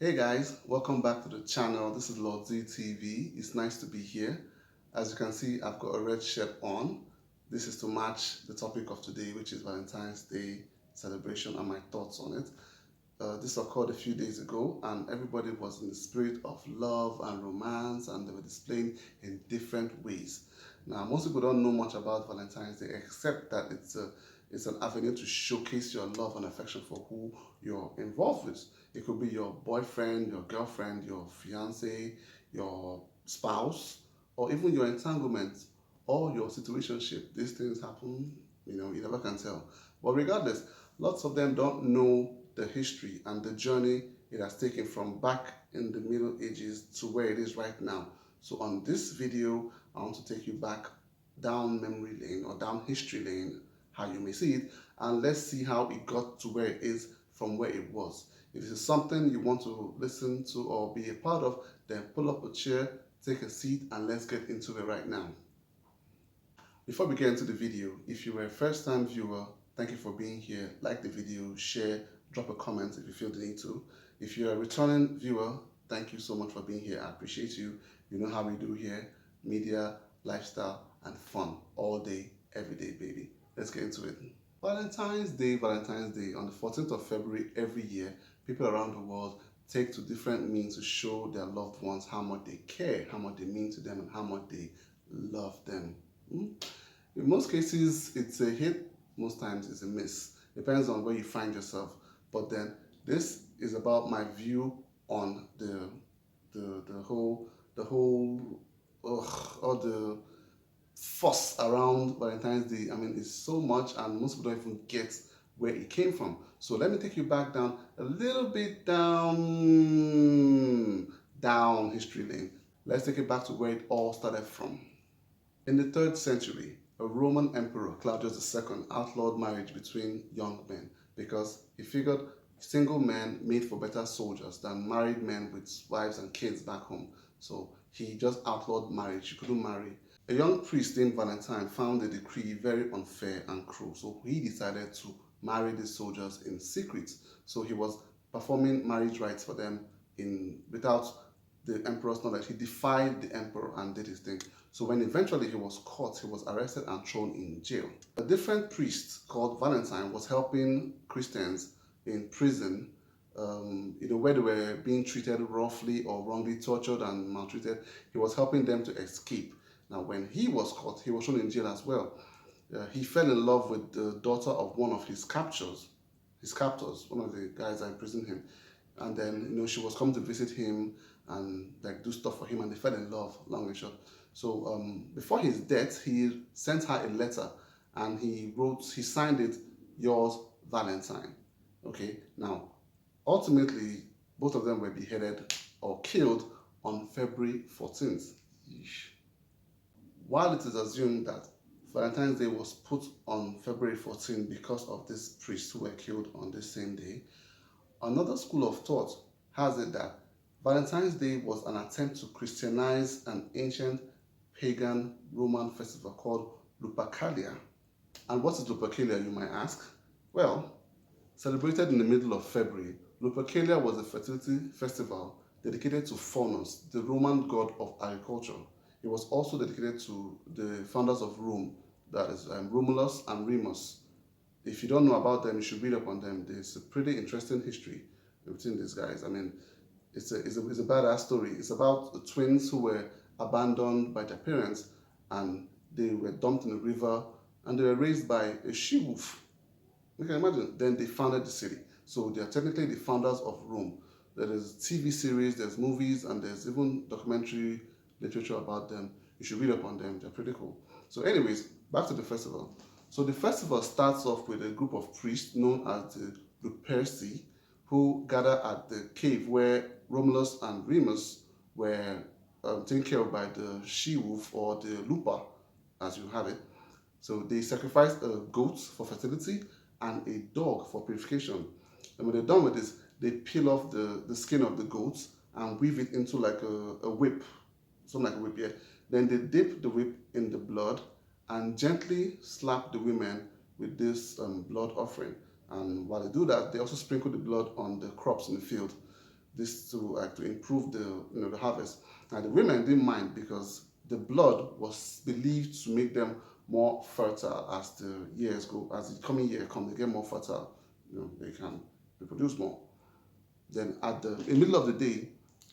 Hey guys, welcome back to the channel. This is Lord Z TV. It's nice to be here. As you can see, I've got a red shirt on. This is to match the topic of today, which is Valentine's Day celebration and my thoughts on it. This occurred a few days ago, and everybody was in the spirit of love and romance, and they were displaying in different ways. Now, most people don't know much about Valentine's Day, except that it's an avenue to showcase your love and affection for who you're involved with. It could be your boyfriend, your girlfriend, your fiance, your spouse, or even your entanglement or your situationship. These things happen, you never can tell. But regardless, lots of them don't know the history and the journey it has taken from back in the Middle Ages to where it is right now. So on this video, I want to take you back down memory lane or down history lane, how you may see it, and let's see how it got to where it is from where it was. If this is something you want to listen to or be a part of, then pull up a chair, take a seat, and let's get into it right now. Before we get into the video, if you were a first-time viewer, thank you for being here. Like the video, share, drop a comment if you feel the need to. If you're a returning viewer, thank you so much for being here. I appreciate you. You know how we do here: media, lifestyle, and fun all day, every day, baby. Let's get into it. Valentine's Day, on the 14th of February every year, people around the world take to different means to show their loved ones how much they care, how much they mean to them, and how much they love them. In most cases, it's a hit, most times it's a miss. Depends on where you find yourself. But then this is about my view on the whole all the fuss around Valentine's Day. I mean, it's so much, and most people don't even get where it came from. So let me take you back down a little bit down history lane. Let's take it back to where it all started from. In the 3rd century, a Roman emperor, Claudius II, outlawed marriage between young men because he figured single men made for better soldiers than married men with wives and kids back home. So he just outlawed marriage. You couldn't marry. A young priest named Valentine found the decree very unfair and cruel, so he decided to marry these soldiers in secret. So he was performing marriage rites for them without the emperor's knowledge. He defied the emperor and did his thing. So when eventually he was caught, he was arrested and thrown in jail. A different priest called Valentine was helping Christians in prison, where they were being treated roughly or wrongly, tortured and maltreated. He was helping them to escape. Now, when he was caught, he was thrown in jail as well. He fell in love with the daughter of one of his captors, one of the guys that imprisoned him. And then, she was coming to visit him and do stuff for him, and they fell in love, long and short. So before his death, he sent her a letter, and he signed it, "Yours, Valentine." Okay, now, ultimately, both of them were beheaded or killed on February 14th. While it is assumed that Valentine's Day was put on February 14th because of these priests who were killed on this same day, another school of thought has it that Valentine's Day was an attempt to Christianize an ancient pagan Roman festival called Lupercalia. And what is Lupercalia, you might ask? Well, celebrated in the middle of February, Lupercalia was a fertility festival dedicated to Faunus, the Roman god of agriculture. It was also dedicated to the founders of Rome, that is Romulus and Remus. If you don't know about them, you should read up on them. There's a pretty interesting history between these guys. I mean, it's a badass story. It's about the twins who were abandoned by their parents, and they were dumped in a river, and they were raised by a she-wolf. You can imagine. Then they founded the city. So they are technically the founders of Rome. There is TV series, there's movies, and there's even documentary literature about them. You should read up on them. They're pretty cool. So anyways, back to the festival. So the festival starts off with a group of priests known as the Luperci, who gather at the cave where Romulus and Remus were taken care of by the she-wolf, or the Lupa, as you have it. So they sacrificed a goat for fertility and a dog for purification. And when they're done with this, they peel off the skin of the goats and weave it into like a whip, something like a whip, yeah. Then they dip the whip in the blood and gently slap the women with this blood offering. And while they do that, they also sprinkle the blood on the crops in the field. this to improve the harvest. Now the women didn't mind because the blood was believed to make them more fertile as the years go, as the coming year comes, they get more fertile. They can reproduce more. Then at the in the middle of the day,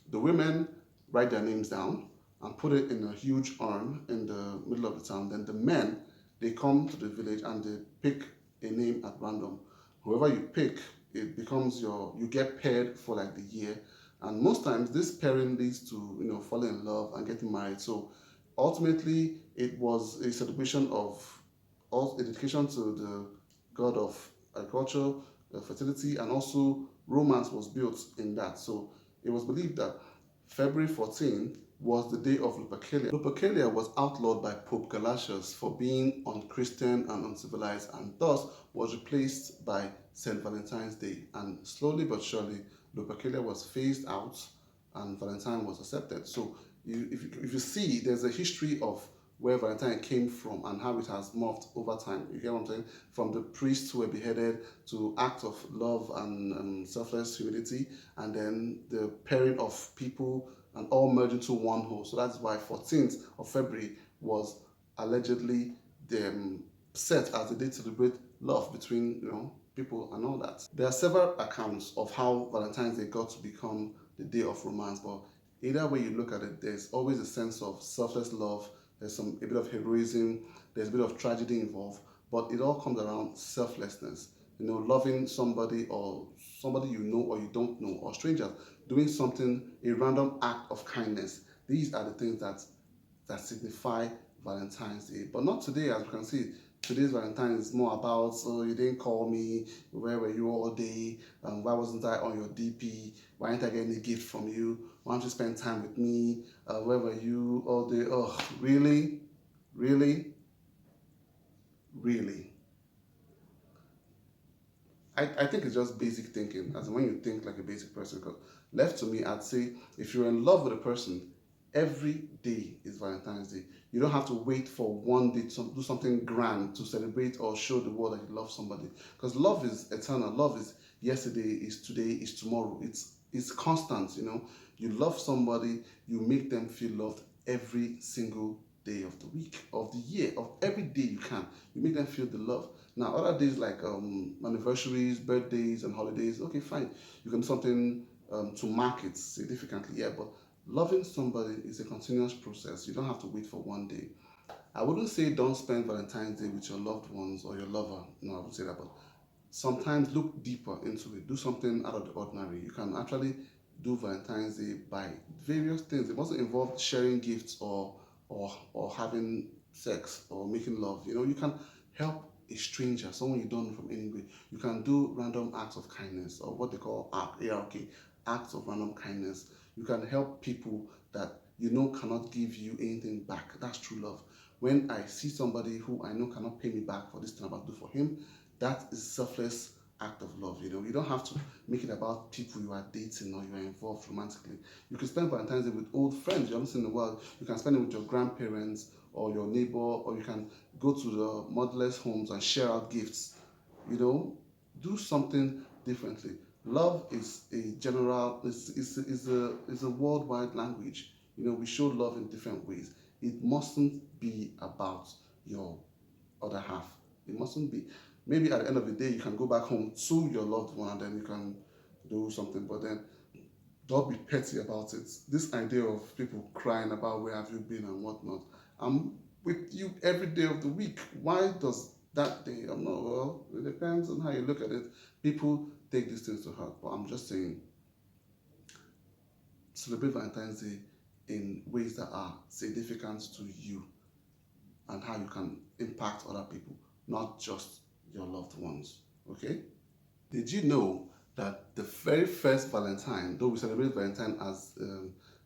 the women write their names down and put it in a huge urn in the middle of the town. Then the men, they come to the village and they pick a name at random. Whoever you pick, it becomes you get paired for like the year. And most times this pairing leads to falling in love and getting married. So ultimately it was a celebration of all a dedication to the god of agriculture, fertility, and also romance was built in that. So it was believed that February 14 was the day of Lupercalia. Lupercalia was outlawed by Pope Galatius for being unchristian and uncivilized, and thus was replaced by St. Valentine's Day. And slowly but surely, Lupercalia was phased out and Valentine was accepted. So if you see, there's a history of where Valentine came from and how it has morphed over time. You get what I'm saying? From the priests who were beheaded to acts of love and selfless humility, and then the pairing of people and all merged into one whole. So that's why 14th of February was allegedly set as a day to celebrate love between people and all that. There are several accounts of how Valentine's Day got to become the day of romance, but either way you look at it, there's always a sense of selfless love. There's a bit of heroism, there's a bit of tragedy involved, but it all comes around selflessness. Loving somebody or somebody you know or you don't know, or strangers, doing something, a random act of kindness. These are the things that signify Valentine's Day. But not today, as you can see. Today's Valentine is more about, oh, you didn't call me, where were you all day, why wasn't I on your DP, why didn't I get any gift from you, why don't you spend time with me, where were you all day, oh, really, really, really. I think it's just basic thinking, as in when you think like a basic person. Because left to me, I'd say if you're in love with a person, every day is Valentine's Day. You don't have to wait for one day to do something grand to celebrate or show the world that you love somebody. Because love is eternal. Love is yesterday, is today, is tomorrow. It's constant. You love somebody, you make them feel loved every single day of the week, of the year, of every day you can. You make them feel the love. Now, other days like anniversaries, birthdays, and holidays, okay, fine. You can do something to mark it significantly, yeah, but loving somebody is a continuous process. You don't have to wait for one day. I wouldn't say don't spend Valentine's Day with your loved ones or your lover. No, I wouldn't say that, but sometimes look deeper into it. Do something out of the ordinary. You can actually do Valentine's Day by various things. It mustn't involve sharing gifts or having sex or making love. You can help a stranger, someone you don't know from anywhere. You can do random acts of kindness, or what they call ARK, acts of random kindness. You can help people that cannot give you anything back. That's true love. When I see somebody who I know cannot pay me back for this thing I'm about to do for him, that is selfless act of love. You don't have to make it about people you are dating or you are involved romantically. You can spend Valentine's Day with old friends you haven't seen in a while. You can spend it with your grandparents or your neighbor, or you can go to the motherless homes and share out gifts. Do something differently. Love is a general, is a worldwide language. We show love in different ways. It mustn't be about your other half. It mustn't be. Maybe at the end of the day, you can go back home to your loved one and then you can do something. But then don't be petty about it. This idea of people crying about where have you been and whatnot. I'm with you every day of the week. Why does that day? I'm not, well, it depends on how you look at it. People take these things to heart. But I'm just saying, celebrate Valentine's Day in ways that are significant to you and how you can impact other people, not just your loved ones. Okay? Did you know that the very first Valentine, though we celebrate Valentine as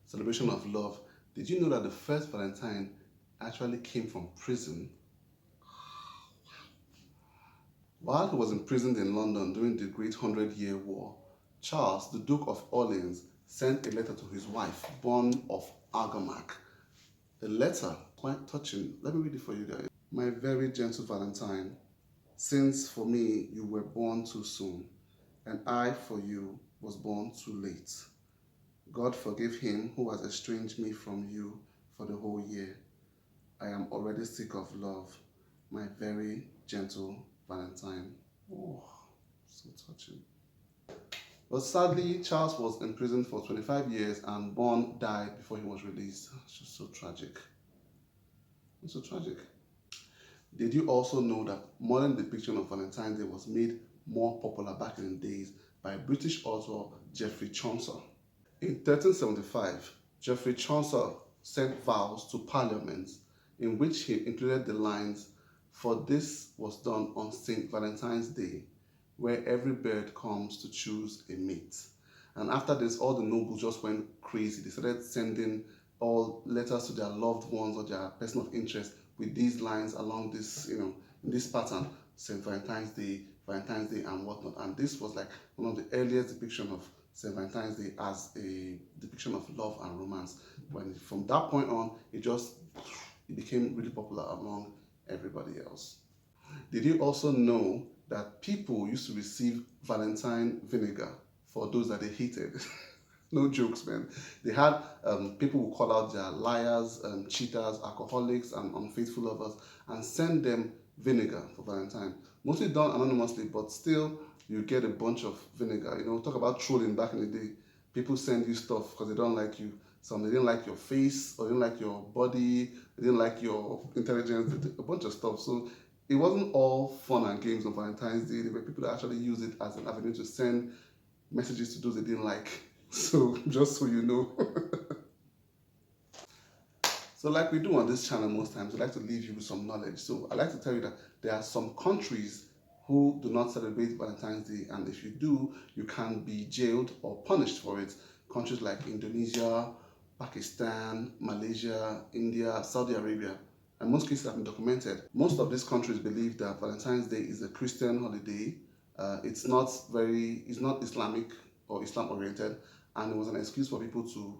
celebration of love, did you know that the first Valentine actually came from prison? While he was imprisoned in London during the Great Hundred-Year War, Charles, the Duke of Orleans, sent a letter to his wife, born of Argamac. The letter, quite touching. Let me read it for you guys. My very gentle Valentine, since for me you were born too soon, and I for you was born too late. God forgive him who has estranged me from you for the whole year. I am already sick of love, my very gentle Valentine. Oh, so touching. But sadly, Charles was imprisoned for 25 years and Bond died before he was released. It's just so tragic. It's so tragic. Did you also know that modern depiction of Valentine's Day was made more popular back in the days by British author Geoffrey Chaucer? In 1375, Geoffrey Chaucer sent vows to Parliament in which he included the lines, "For this was done on St. Valentine's Day, where every bird comes to choose a mate." And after this, all the nobles just went crazy. They started sending all letters to their loved ones or their person of interest with these lines along this, in this pattern, St. Valentine's Day, and whatnot. And this was like one of the earliest depiction of St. Valentine's Day as a depiction of love and romance. When from that point on, it became really popular among everybody else. Did you also know that people used to receive Valentine vinegar for those that they hated? No jokes, man. They had people who call out their liars, cheaters, alcoholics, and unfaithful lovers and send them vinegar for Valentine. Mostly done anonymously, but still you get a bunch of vinegar. Talk about trolling back in the day. People send you stuff because they don't like you. Some they didn't like your face, or they didn't like your body, they didn't like your intelligence, a bunch of stuff. So it wasn't all fun and games on Valentine's Day. There were people that actually use it as an avenue to send messages to those they didn't like. So just so you know. So like we do on this channel most times, we like to leave you with some knowledge. So I like to tell you that there are some countries who do not celebrate Valentine's Day, and if you do, you can be jailed or punished for it. Countries like Indonesia, Pakistan, Malaysia, India, Saudi Arabia, and most cases have been documented. Most of these countries believe that Valentine's Day is a Christian holiday. It's not Islamic or Islam oriented, and it was an excuse for people to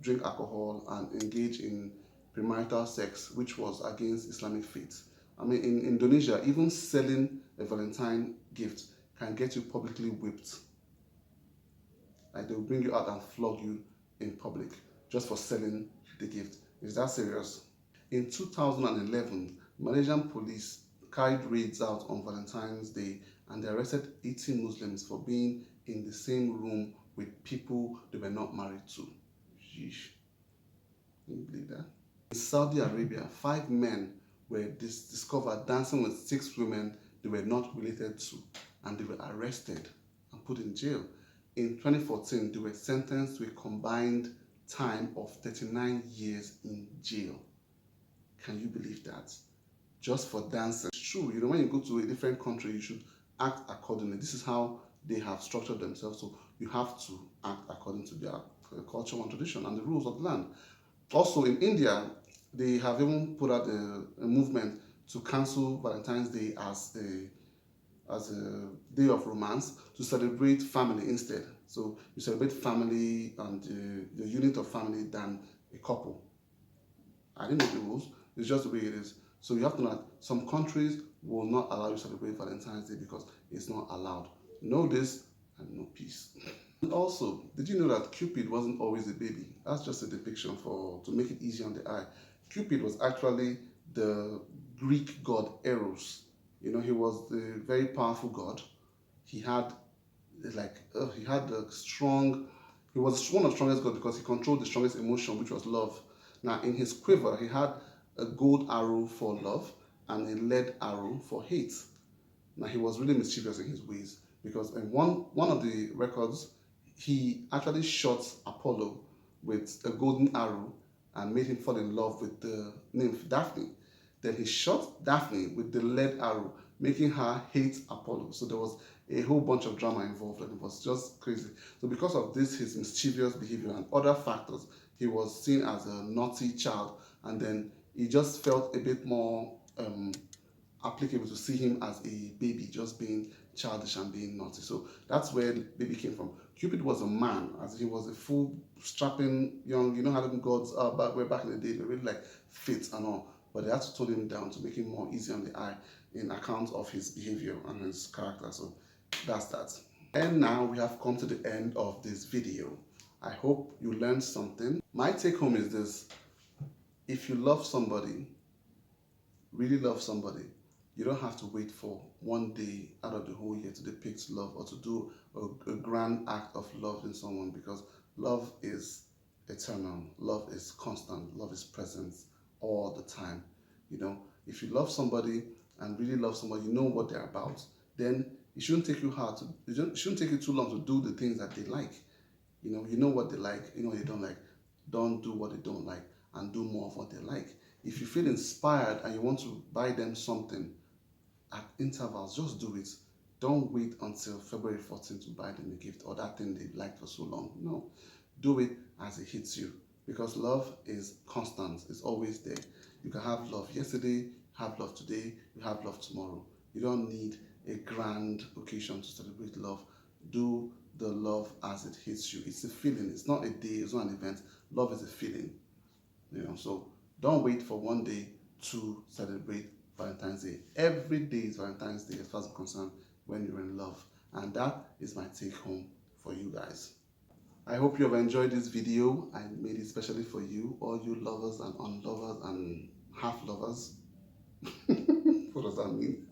drink alcohol and engage in premarital sex, which was against Islamic faith. I mean, in Indonesia, even selling a Valentine gift can get you publicly whipped. Like they will bring you out and flog you in public just for selling the gift. Is that serious? In 2011, Malaysian police carried raids out on Valentine's Day and they arrested 18 Muslims for being in the same room with people they were not married to. Yeesh. Can you believe that? In Saudi Arabia, 5 men were discovered dancing with 6 women they were not related to, and they were arrested and put in jail. In 2014, they were sentenced to a combined time of 39 years in jail. Can you believe that? Just for dancing. It's true, when you go to a different country, you should act accordingly. This is how they have structured themselves, so you have to act according to their culture and tradition and the rules of the land. Also in India, they have even put out a movement to cancel Valentine's Day as a day of romance, to celebrate family instead. So you celebrate family and the unit of family than a couple. I didn't know the rules, it's just the way it is. So you have to know that some countries will not allow you to celebrate Valentine's Day because it's not allowed. Know this and know peace. And also, did you know that Cupid wasn't always a baby? That's just a depiction to make it easy on the eye. Cupid was actually the Greek god Eros. He was the very powerful god. He had he was one of the strongest gods because he controlled the strongest emotion, which was love. Now in his quiver, he had a gold arrow for love and a lead arrow for hate. Now he was really mischievous in his ways because in one of the records, he actually shot Apollo with a golden arrow and made him fall in love with the nymph Daphne. Then he shot Daphne with the lead arrow, making her hate Apollo. So there was a whole bunch of drama involved and it was just crazy. So because of this, his mischievous behavior and other factors, he was seen as a naughty child, and then he just felt a bit more applicable to see him as a baby, just being childish and being naughty. So that's where the baby came from. Cupid was a man, as he was a full strapping young, how the gods are back in the day, they were really like fit and all. But they had to tone him down to make him more easy on the eye in account of his behavior and his character. So that's that. And now we have come to the end of this video. I hope you learned something. My take home is this: if you love somebody, really love somebody, you don't have to wait for one day out of the whole year to depict love or to do a grand act of love in someone, because love is eternal, love is constant, love is present all the time. You know, if you love somebody and really love somebody, you know what they're about, then it shouldn't take you hard to, it shouldn't take you too long to do the things that they like. You know what they like, you know what they don't like. Don't do what they don't like and do more of what they like. If you feel inspired and you want to buy them something at intervals, just do it. Don't wait until February 14th to buy them a gift or that thing they liked for so long. No, do it as it hits you, because love is constant. It's always there. You can have love yesterday, have love today, you have love tomorrow. You don't need a grand occasion to celebrate love. Do the love as it hits you. It's a feeling. It's not a day. It's not an event. Love is a feeling. So don't wait for one day to celebrate Valentine's Day. Every day is Valentine's Day as far as I'm concerned when you're in love. And that is my take home for you guys. I hope you have enjoyed this video. I made it especially for you, all you lovers and unlovers and half lovers. What does that mean?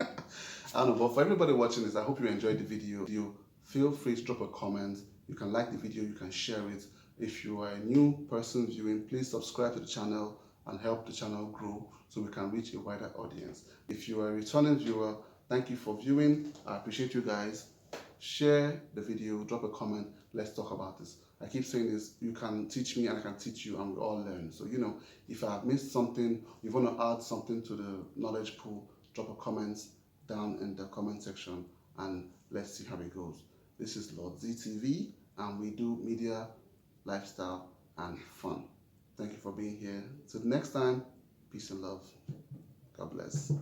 I don't know, but for everybody watching this, I hope you enjoyed the video. Feel free to drop a comment. You can like the video, you can share it. If you are a new person viewing, please subscribe to the channel and help the channel grow so we can reach a wider audience. If you are a returning viewer, thank you for viewing. I appreciate you guys. Share the video, drop a comment, let's talk about this. I keep saying this: you can teach me and I can teach you, and we all learn. So, if I have missed something, you want to add something to the knowledge pool, drop a comment down in the comment section and let's see how it goes. This is Lord ZTV, and we do media, lifestyle, and fun. Thank you for being here. Till next time, peace and love. God bless.